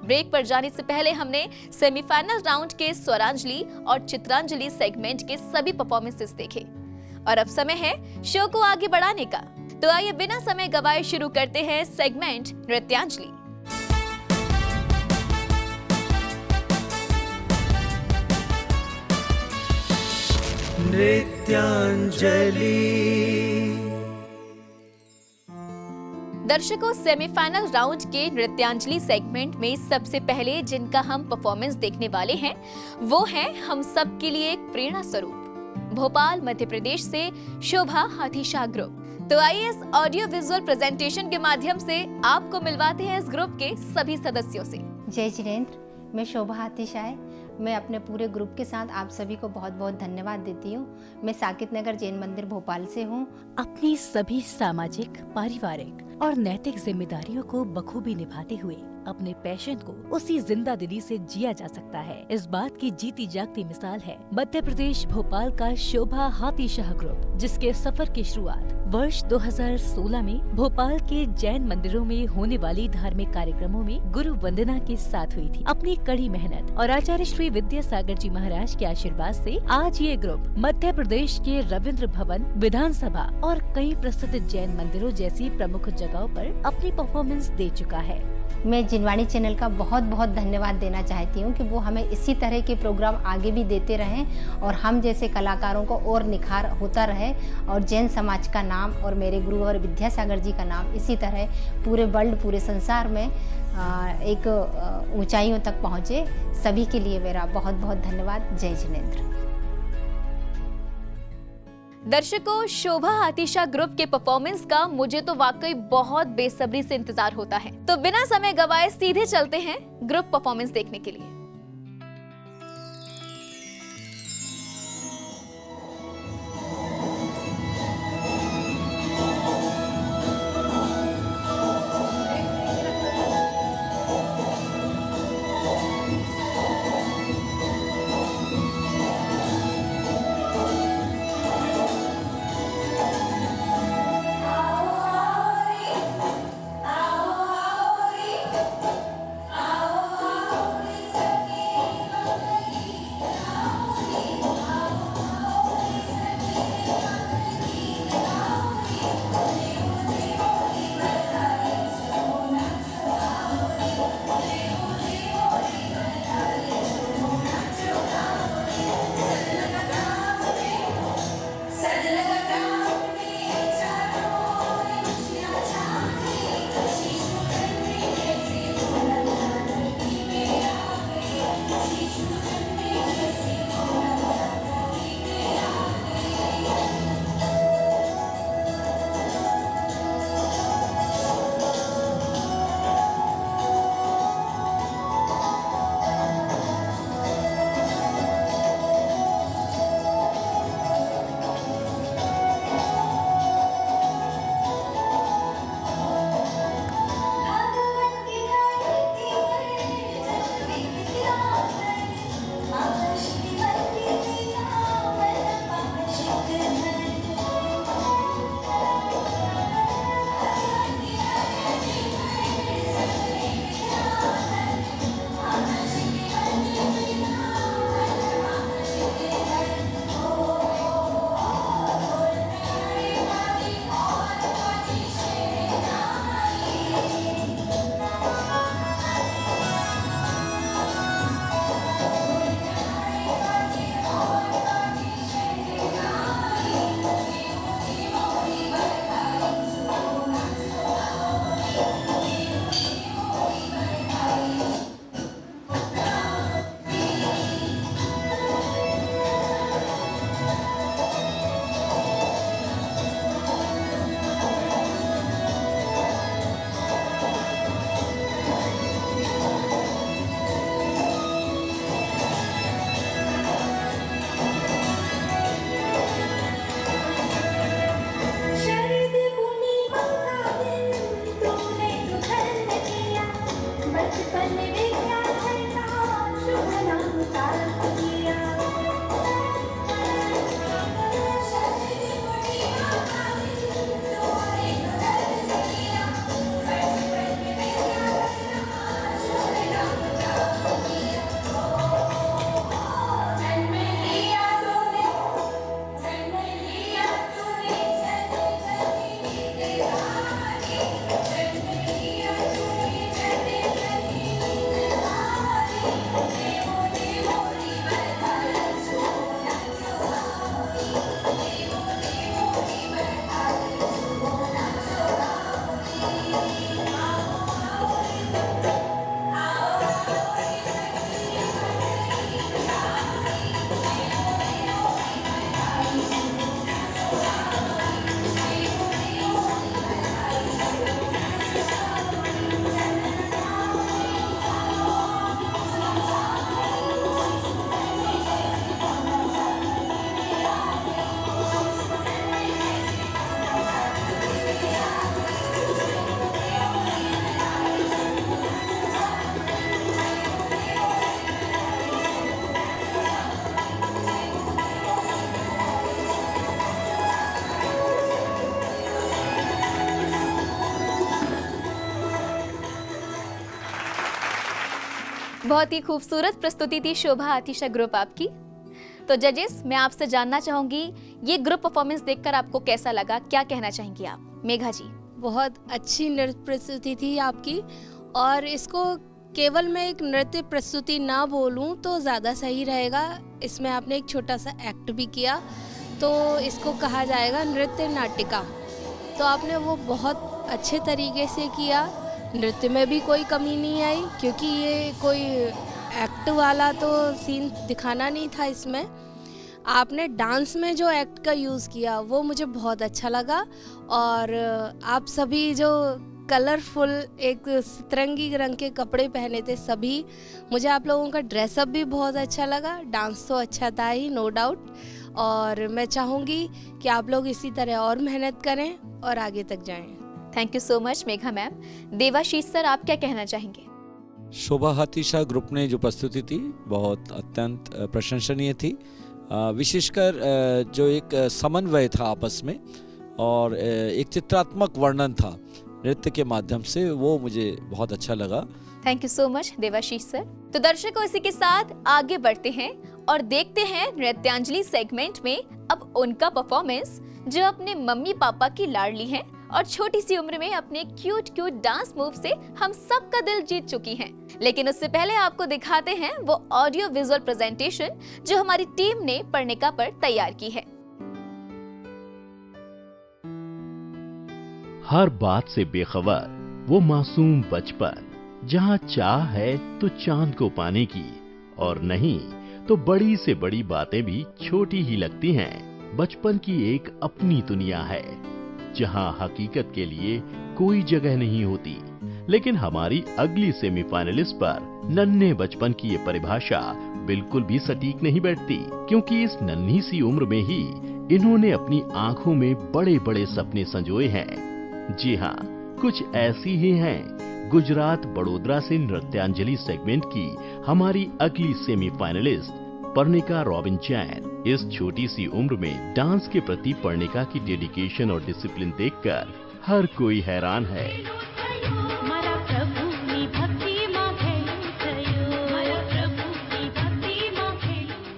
ब्रेक पर जाने से पहले हमने सेमीफाइनल राउंड के स्वरांजलि और चित्रांजलि सेगमेंट के सभी परफॉर्मेंसेस देखे और अब समय है शो को आगे बढ़ाने का। तो आइए बिना समय गवाए शुरू करते हैं सेगमेंट नृत्यांजलि। नृत्यांजलि। दर्शकों, सेमीफाइनल राउंड के नृत्यांजलि सेगमेंट में सबसे पहले जिनका हम परफॉर्मेंस देखने वाले हैं वो है हम सब के लिए एक प्रेरणा स्वरूप भोपाल मध्य प्रदेश से शोभा हाथीशाह ग्रुप। तो आइए इस ऑडियो विजुअल प्रेजेंटेशन के माध्यम से आपको मिलवाते हैं इस ग्रुप के सभी सदस्यों से। जय जिनेंद्र, मैं शोभा हाथीशाह। मैं अपने पूरे ग्रुप के साथ आप सभी को बहुत बहुत धन्यवाद देती हूँ। मैं साकेत नगर जैन मंदिर भोपाल से हूँ। अपनी सभी सामाजिक, पारिवारिक और नैतिक जिम्मेदारियों को बखूबी निभाते हुए अपने पैशन को उसी जिंदा दिली से जिया जा सकता है। इस बात की जीती जागती मिसाल है मध्य प्रदेश भोपाल का शोभा हाथीशाह ग्रुप, जिसके सफर की शुरुआत वर्ष 2016 में भोपाल के जैन मंदिरों में होने वाली धार्मिक कार्यक्रमों में गुरु वंदना के साथ हुई थी। अपनी कड़ी मेहनत और आचार्य श्री विद्यासागर जी महाराज के आशीर्वाद से आज ये ग्रुप मध्य प्रदेश के रविंद्र भवन, विधानसभा और कई प्रसिद्ध जैन मंदिरों जैसी प्रमुख जगहों पर अपनी परफॉर्मेंस दे चुका है। मैं जिनवाणी चैनल का बहुत बहुत धन्यवाद देना चाहती हूँ कि वो हमें इसी तरह के प्रोग्राम आगे भी देते रहें और हम जैसे कलाकारों को और निखार होता रहे और जैन समाज का नाम और मेरे गुरुवर विद्यासागर जी का नाम इसी तरह पूरे वर्ल्ड, पूरे संसार में एक ऊंचाइयों तक पहुँचे। सभी के लिए मेरा बहुत बहुत धन्यवाद। जय जिनेंद्र। दर्शकों, शोभा हाथीशाह ग्रुप के परफॉर्मेंस का मुझे तो वाकई बहुत बेसब्री से इंतजार होता है। तो बिना समय गवाए सीधे चलते हैं ग्रुप परफॉर्मेंस देखने के लिए। बहुत ही खूबसूरत प्रस्तुति थी शोभा आतिशा ग्रुप आपकी। तो जजेस, मैं आपसे जानना चाहूंगी ये ग्रुप परफॉर्मेंस देखकर आपको कैसा लगा, क्या कहना चाहेंगी आप? मेघा जी। बहुत अच्छी नृत्य प्रस्तुति थी आपकी, और इसको केवल मैं एक नृत्य प्रस्तुति ना बोलूं तो ज़्यादा सही रहेगा। इसमें आपने एक छोटा सा एक्ट भी किया, तो इसको कहा जाएगा नृत्य नाटिका। तो आपने वो बहुत अच्छे तरीके से किया, नृत्य में भी कोई कमी नहीं आई, क्योंकि ये कोई एक्ट वाला तो सीन दिखाना नहीं था इसमें। आपने डांस में जो एक्ट का यूज़ किया वो मुझे बहुत अच्छा लगा, और आप सभी जो कलरफुल एक सतरंगी रंग के कपड़े पहने थे सभी, मुझे आप लोगों का ड्रेसअप भी बहुत अच्छा लगा। डांस तो अच्छा था ही, नो डाउट, और मैं चाहूँगी कि आप लोग इसी तरह और मेहनत करें और आगे तक जाएं। Thank you so much Megha ma'am. Devashish sir, आप क्या कहना चाहेंगे? शोभा आतिशा ग्रुप ने जो प्रस्तुति थी बहुत अत्यंत प्रशंसनीय थी, विशेषकर जो एक समन्वय था आपस में और एक चित्रात्मक वर्णन था नृत्य के माध्यम से, वो मुझे बहुत अच्छा लगा। Thank you so much Devashish sir. तो दर्शकों, इसी के साथ आगे बढ़ते हैं और देखते हैं नृत्यांजलि सेगमेंट में अब उनका परफॉर्मेंस, जो अपने मम्मी पापा की लाडली हैं और छोटी सी उम्र में अपने क्यूट डांस मूव से हम सबका दिल जीत चुकी हैं। लेकिन उससे पहले आपको दिखाते हैं वो ऑडियो विजुअल प्रेजेंटेशन जो हमारी टीम ने पर्णिका पर तैयार की है। हर बात से बेखबर वो मासूम बचपन, जहाँ चाह है तो चांद को पाने की, और नहीं तो बड़ी से बड़ी बातें भी छोटी ही लगती हैं। बचपन की एक अपनी दुनिया है जहां हकीकत के लिए कोई जगह नहीं होती। लेकिन हमारी अगली सेमीफाइनलिस्ट पर नन्हे बचपन की ये परिभाषा बिल्कुल भी सटीक नहीं बैठती, क्योंकि इस नन्ही सी उम्र में ही इन्होंने अपनी आंखों में बड़े बड़े सपने संजोए हैं। जी हाँ, कुछ ऐसी ही हैं गुजरात बड़ोदरा से नृत्यांजलि सेगमेंट की हमारी अगली सेमीफाइनलिस्ट पर्णिका रॉबिन जैन। इस छोटी सी उम्र में डांस के प्रति पर्णिका की डेडिकेशन और डिसिप्लिन देखकर हर कोई हैरान है।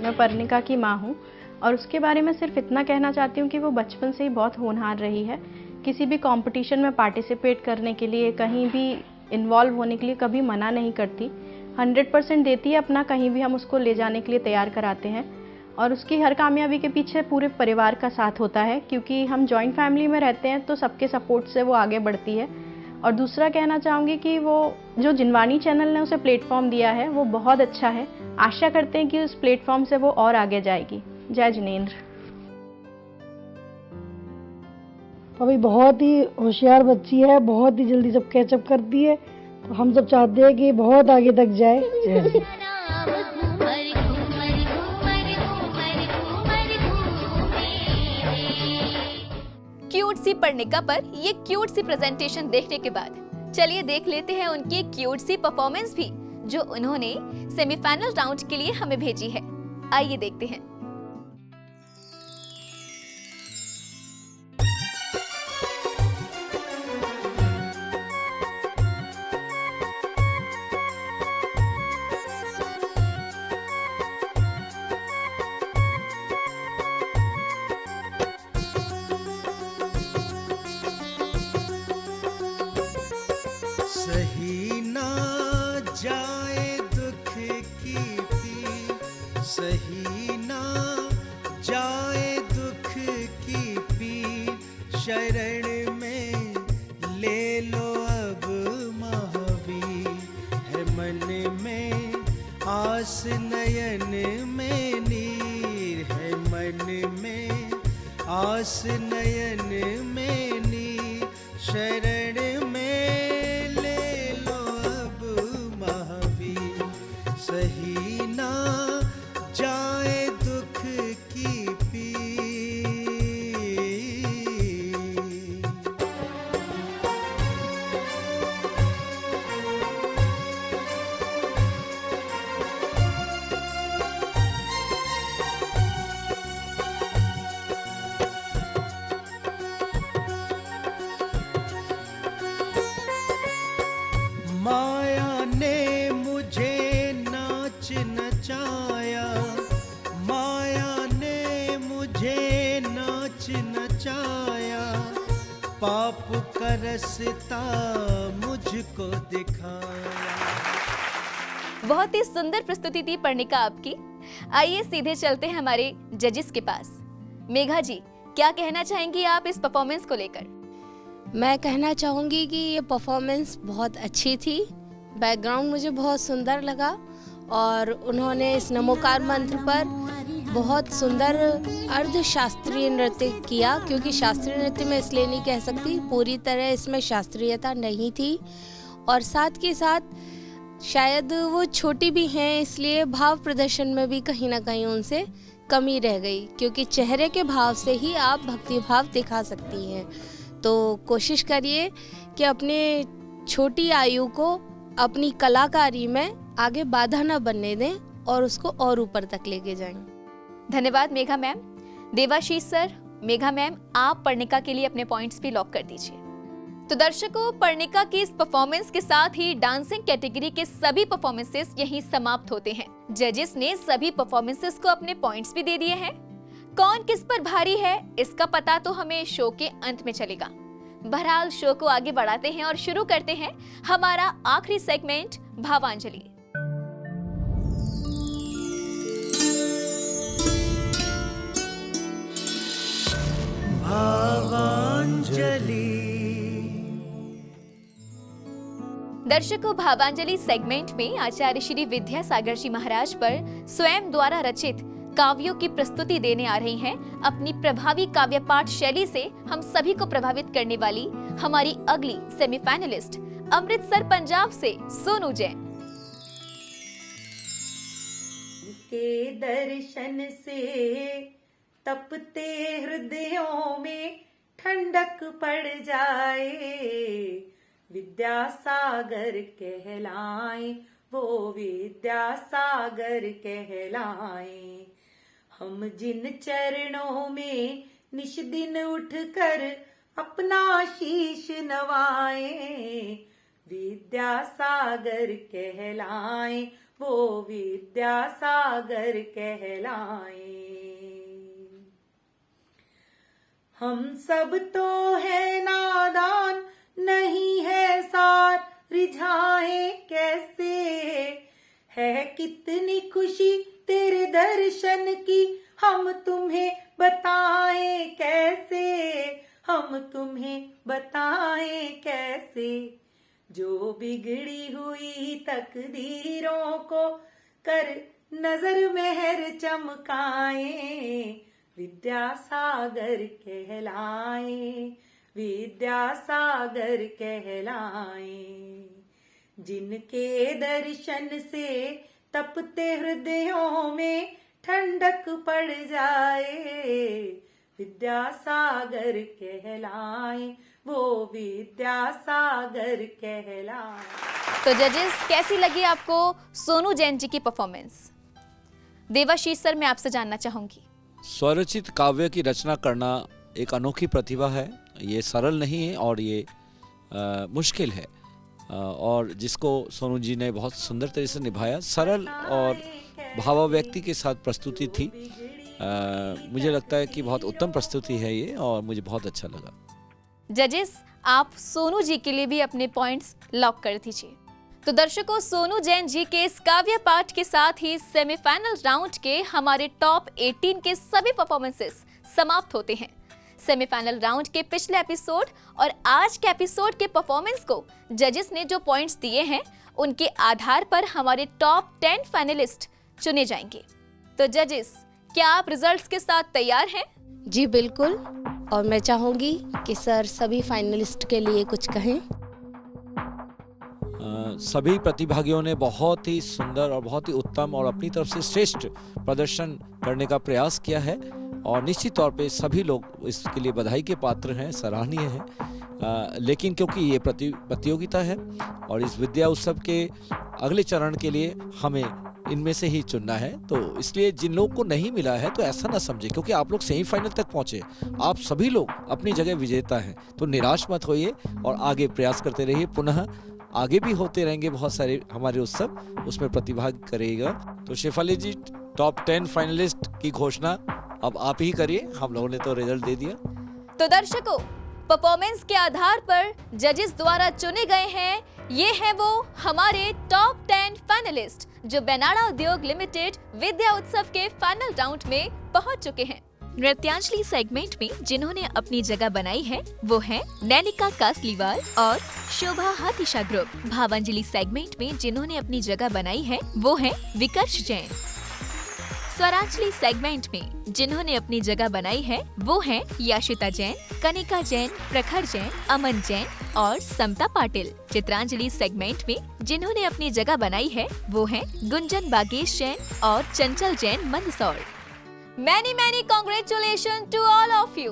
मैं पर्णिका की माँ हूँ और उसके बारे में सिर्फ इतना कहना चाहती हूँ कि वो बचपन से ही बहुत होनहार रही है। किसी भी कंपटीशन में पार्टिसिपेट करने के लिए, कहीं भी इन्वॉल्व होने के लिए कभी मना नहीं करती, 100% देती है अपना, कहीं भी हम उसको ले जाने के लिए तैयार कराते हैं। और उसकी हर कामयाबी के पीछे पूरे परिवार का साथ होता है, क्योंकि हम जॉइंट फैमिली में रहते हैं तो सबके सपोर्ट से वो आगे बढ़ती है। और दूसरा कहना चाहूँगी कि वो जो जिनवाणी चैनल ने उसे प्लेटफॉर्म दिया है वो बहुत अच्छा है। आशा करते हैं कि उस प्लेटफॉर्म से वो और आगे जाएगी। जय जिनेंद्र। अभी बहुत ही होशियार बच्ची है, बहुत ही जल्दी सब कैचअप करती है, तो हम सब चाहते हैं कि बहुत आगे तक जाए। क्यूट सी पर्णिका पर ये क्यूट सी प्रेजेंटेशन देखने के बाद चलिए देख लेते हैं उनकी क्यूट सी परफॉर्मेंस भी, जो उन्होंने सेमीफाइनल राउंड के लिए हमें भेजी है। आइए देखते हैं। सही ना जाए दुख की पीर, सही ना जाए दुख की पीर, शरण में ले लो अब महावीर। है मन में आस नयन में नीर, है मन में आस नयन में नीर, शरण में सही ना जाए दुख की पीर। बचाया, पाप का रास्ता मुझको दिखाया। बहुत ही सुंदर प्रस्तुति थी पर्णिका आपकी। आइए सीधे चलते हैं हमारे जजेस के पास। मेघा जी, क्या कहना चाहेंगी आप इस परफॉर्मेंस को लेकर? मैं कहना चाहूँगी कि ये परफॉर्मेंस बहुत अच्छी थी। बैकग्राउंड मुझे बहुत सुंदर लगा और उन्होंने इस नमोकार मंत्र पर बहुत सुंदर अर्धशास्त्रीय नृत्य किया, क्योंकि शास्त्रीय नृत्य में इसलिए नहीं कह सकती, पूरी तरह इसमें शास्त्रीयता नहीं थी। और साथ के साथ शायद वो छोटी भी हैं, इसलिए भाव प्रदर्शन में भी कहीं ना कहीं उनसे कमी रह गई, क्योंकि चेहरे के भाव से ही आप भक्ति भाव दिखा सकती हैं। तो कोशिश करिए कि अपने छोटी आयु को अपनी कलाकारी में आगे बाधा न बनने दें और उसको और ऊपर तक लेके जाएं। धन्यवाद Megha ma'am. Devashish sir, Megha ma'am, आप पर्णिका के लिए अपने पॉइंट्स भी लॉक कर दीजिए। तो दर्शकों, पर्णिका की इस परफॉर्मेंस के साथ ही डांसिंग कैटेगरी के सभी परफॉर्मेंसेस यहीं समाप्त होते हैं। जजेस ने सभी परफॉर्मेंसेस को अपने पॉइंट्स भी दे दिए हैं। कौन किस पर भारी है इसका पता तो हमें शो के अंत में चलेगा। बहरहाल शो को आगे बढ़ाते हैं और शुरू करते हैं हमारा आखिरी सेगमेंट, भावांजलि। भावांजलि। दर्शकों, भावांजलि सेगमेंट में आचार्य श्री विद्यासागर जी महाराज पर स्वयं द्वारा रचित काव्यों की प्रस्तुति देने आ रही हैं अपनी प्रभावी काव्य पाठ शैली से हम सभी को प्रभावित करने वाली हमारी अगली सेमीफाइनलिस्ट अमृतसर पंजाब से सोनू जैन। के दर्शन से तपते हृदयों में ठंडक पड़ जाए, विद्यासागर कहलाए वो विद्यासागर कहलाए। हम जिन चरणों में निश दिन उठकर अपना शीश नवाए, विद्यासागर कहलाए वो विद्यासागर कहलाए। हम सब तो है नादान, नहीं है सार रिझाए कैसे, है कितनी खुशी तेरे दर्शन की, हम तुम्हें बताएं कैसे, हम तुम्हें बताएं कैसे। जो बिगड़ी हुई तकदीरों को कर नजर मेहर चमकाए, विद्यासागर कहलाए, विद्यासागर कहलाए। जिनके दर्शन से तपते हृदयों में ठंडक पड़ जाए, विद्यासागर कहलाए वो विद्यासागर कहलाए। तो जजेस, कैसी लगी आपको सोनू जैन जी की परफॉर्मेंस? देवाशीष सर, मैं आपसे जानना चाहूंगी। स्वरचित काव्य की रचना करना एक अनोखी प्रतिभा है। ये सरल नहीं है और ये मुश्किल है, और जिसको सोनू जी ने बहुत सुंदर तरीके से निभाया। सरल और भावाव्यक्ति के साथ प्रस्तुति थी। मुझे लगता है कि बहुत उत्तम प्रस्तुति है ये, और मुझे बहुत अच्छा लगा। जजेस, आप सोनू जी के लिए भी अपने पॉइंट्स लॉक कर दीजिए। तो दर्शकों, सोनू जैन जी के इस काव्य पाठ के साथ ही सेमीफाइनल राउंड के हमारे टॉप 18 के सभी परफॉर्मेंसेस समाप्त होते हैं। सेमीफाइनल राउंड के पिछले एपिसोड और आज के एपिसोड के परफॉर्मेंस को जजेस ने जो पॉइंट्स दिए हैं उनके आधार पर हमारे टॉप 10 फाइनलिस्ट चुने जाएंगे। तो जजेस, क्या आप रिजल्ट्स के साथ तैयार हैं? जी बिल्कुल, और मैं चाहूंगी कि सर सभी फाइनलिस्ट के लिए कुछ कहें। सभी प्रतिभागियों ने बहुत ही सुंदर और बहुत ही उत्तम और अपनी तरफ से श्रेष्ठ प्रदर्शन करने का प्रयास किया है, और निश्चित तौर पे सभी लोग इसके लिए बधाई के पात्र हैं, सराहनीय हैं। लेकिन क्योंकि ये प्रतियोगिता है और इस विद्या उत्सव के अगले चरण के लिए हमें इनमें से ही चुनना है, तो इसलिए जिन लोगों को नहीं मिला है तो ऐसा ना समझे, क्योंकि आप लोग सेमीफाइनल तक पहुंचे, आप सभी लोग अपनी जगह विजेता हैं। तो निराश मत होइए और आगे प्रयास करते रहिए। पुनः आगे भी होते रहेंगे बहुत सारे हमारे उत्सव, उसमें प्रतिभाग करेगा। तो शेफाली जी, टॉप 10 फाइनलिस्ट की घोषणा अब आप ही करिए, हम लोगों ने तो रिजल्ट दे दिया। तो दर्शकों, परफॉर्मेंस के आधार पर जजेस द्वारा चुने गए हैं, ये हैं वो हमारे टॉप 10 फाइनलिस्ट जो बेनाडा उद्योग लिमिटेड विद्या उत्सव के फाइनल राउंड में पहुंच चुके हैं। नृत्यांजलि सेगमेंट में जिन्होंने अपनी जगह बनाई है वो हैं नैनिका कासलीवाल और शोभा हाथीशा ग्रुप। भावांजलि सेगमेंट में जिन्होंने अपनी जगह बनाई है वो हैं विकर्ष जैन। स्वरांजलि सेगमेंट में जिन्होंने अपनी जगह बनाई है वो हैं याशिता जैन, कनिका जैन, प्रखर जैन, अमन जैन और समता पाटिल। चित्रांजलि सेगमेंट में जिन्होंने अपनी जगह बनाई है वो हैं गुंजन बागेश जैन और Chanchal Jain Mandsaur. Many congratulation to all of you.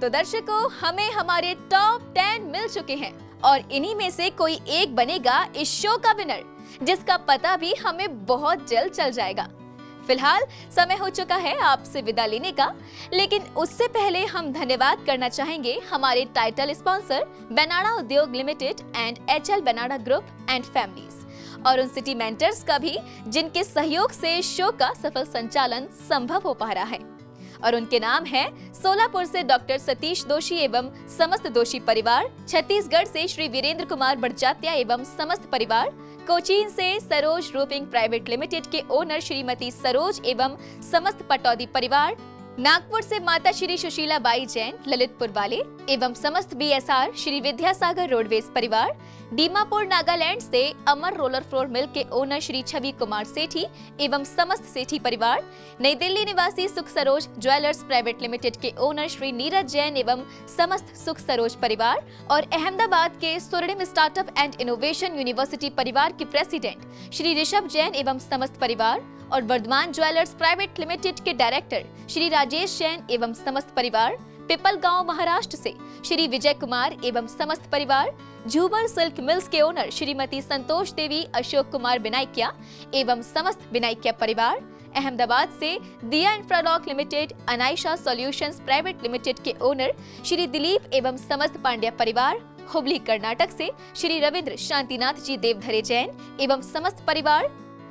तो दर्शकों, हमें हमारे टॉप 10 मिल चुके हैं और इन्हीं में से कोई एक बनेगा इस शो का विनर, जिसका पता भी हमें बहुत जल्द चल जाएगा। फिलहाल समय हो चुका है आपसे विदा लेने का, लेकिन उससे पहले हम धन्यवाद करना चाहेंगे हमारे title sponsor Benada Udyog limited and HL Benada group and families और उन सिटी मेंटर्स का भी जिनके सहयोग से शो का सफल संचालन संभव हो पा रहा है। और उनके नाम है सोलापुर से डॉक्टर सतीश दोषी एवं समस्त दोषी परिवार, छत्तीसगढ़ से श्री वीरेंद्र कुमार बड़जात्या एवं समस्त परिवार, कोचीन से सरोज रोपिंग प्राइवेट लिमिटेड के ओनर श्रीमती सरोज एवं समस्त पटौदी परिवार, नागपुर से माता श्री सुशीला बाई जैन ललितपुर वाले एवं समस्त BSR श्री विद्यासागर रोडवेज परिवार, दीमापुर नागालैंड से अमर रोलर फ्लोर मिल के ओनर श्री छवि कुमार सेठी एवं समस्त सेठी परिवार, नई दिल्ली निवासी सुख सरोज ज्वेलर्स प्राइवेट लिमिटेड के ओनर श्री नीरज जैन एवं समस्त सुख सरोज परिवार और अहमदाबाद के स्वर्णिम स्टार्टअप एंड इनोवेशन यूनिवर्सिटी परिवार के प्रेसिडेंट श्री ऋषभ जैन एवं समस्त परिवार और वर्धमान ज्वेलर्स प्राइवेट लिमिटेड के डायरेक्टर श्री राजेश जैन एवं समस्त परिवार, पिपलगांव महाराष्ट्र से श्री विजय कुमार एवं समस्त परिवार, झूमर सिल्क मिल्स के ओनर श्रीमती संतोष देवी अशोक कुमार बिनाइकिया एवं समस्त बिनाइकिया परिवार, अहमदाबाद से दिया इंफ्रालॉक लिमिटेड, अनाइशा सॉल्यूशंस प्राइवेट लिमिटेड के ओनर श्री दिलीप एवं समस्त पांड्या परिवार, हुबली कर्नाटक से श्री रविंद्र शांतिनाथ जी देवधरे जैन एवं समस्त परिवार,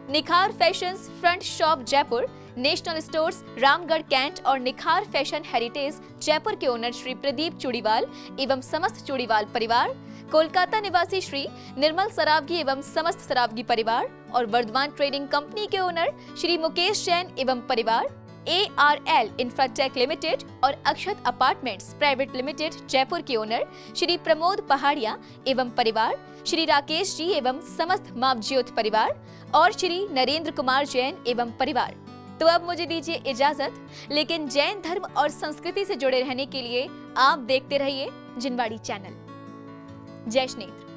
Nikhar fashions front shop Jaipur, national stores Ramgarh cantt और निखार फैशन हेरिटेज जयपुर के ओनर श्री प्रदीप चूड़ीवाल एवं समस्त चूड़ीवाल परिवार, कोलकाता निवासी श्री निर्मल सरावगी एवं समस्त सरावगी परिवार और वर्धमान ट्रेडिंग कंपनी के ओनर श्री मुकेश जैन एवं परिवार, ARL इंफ्राटेक लिमिटेड और अक्षत अपार्टमेंट्स प्राइवेट लिमिटेड जयपुर के ओनर श्री प्रमोद पहाड़िया एवं परिवार, श्री राकेश जी एवं समस्त मापज्योत परिवार और श्री नरेंद्र कुमार जैन एवं परिवार। तो अब मुझे दीजिए इजाजत, लेकिन जैन धर्म और संस्कृति से जुड़े रहने के लिए आप देखते रहिए जिनवाड़ी चैनल। जय श्री नेत्र।